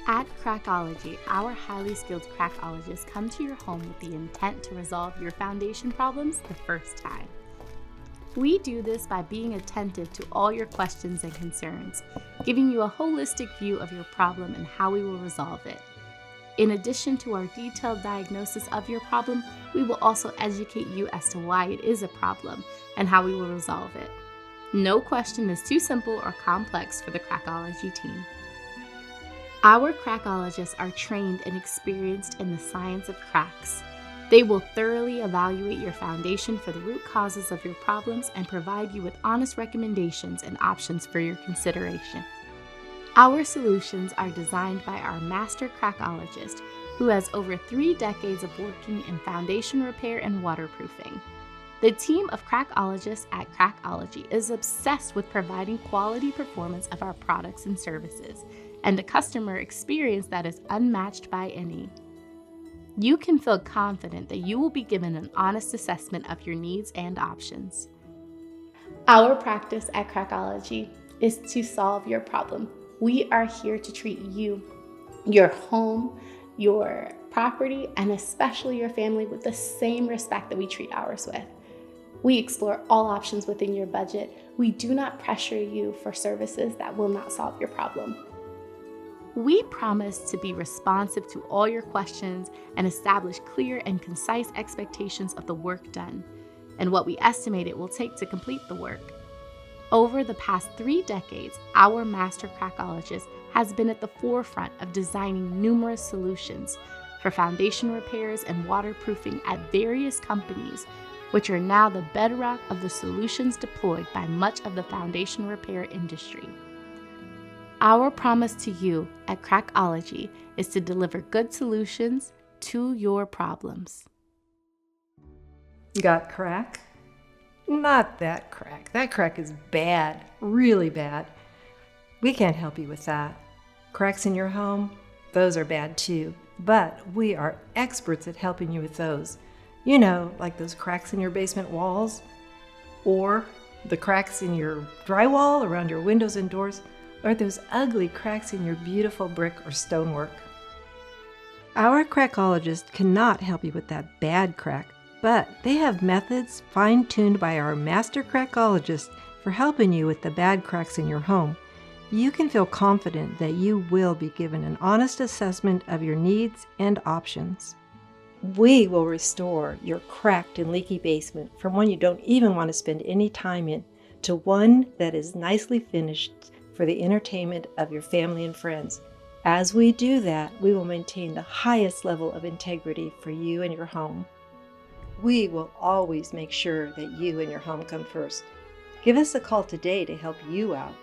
At Crackology, our highly skilled crackologists come to your home with the intent to resolve your foundation problems the first time. We do this by being attentive to all your questions and concerns, giving you a holistic view of your problem and how we will resolve it. In addition to our detailed diagnosis of your problem, we will also educate you as to why it is a problem and how we will resolve it. No question is too simple or complex for the Crackology team. Our crackologists are trained and experienced in the science of cracks. They will thoroughly evaluate your foundation for the root causes of your problems and provide you with honest recommendations and options for your consideration. Our solutions are designed by our master crackologist, who has over 3 decades of working in foundation repair and waterproofing. The team of crackologists at Crackology is obsessed with providing quality performance of our products and services, and a customer experience that is unmatched by any. You can feel confident that you will be given an honest assessment of your needs and options. Our practice at Crackology is to solve your problem. We are here to treat you, your home, your property, and especially your family with the same respect that we treat ours with. We explore all options within your budget. We do not pressure you for services that will not solve your problem. We promise to be responsive to all your questions and establish clear and concise expectations of the work done and what we estimate it will take to complete the work. Over the past 3 decades, our master crackologist has been at the forefront of designing numerous solutions for foundation repairs and waterproofing at various companies, which are now the bedrock of the solutions deployed by much of the foundation repair industry. Our promise to you at Crackology is to deliver good solutions to your problems. Got crack? Not that crack. That crack is bad, really bad. We can't help you with that. Cracks in your home? Those are bad too. But we are experts at helping you with those. You know, like those cracks in your basement walls, or the cracks in your drywall around your windows and doors, or those ugly cracks in your beautiful brick or stonework. Our crackologist cannot help you with that bad crack, but they have methods fine-tuned by our master crackologist for helping you with the bad cracks in your home. You can feel confident that you will be given an honest assessment of your needs and options. We will restore your cracked and leaky basement from one you don't even want to spend any time in to one that is nicely finished for the entertainment of your family and friends. As we do that, we will maintain the highest level of integrity for you and your home. We will always make sure that you and your home come first. Give us a call today to help you out.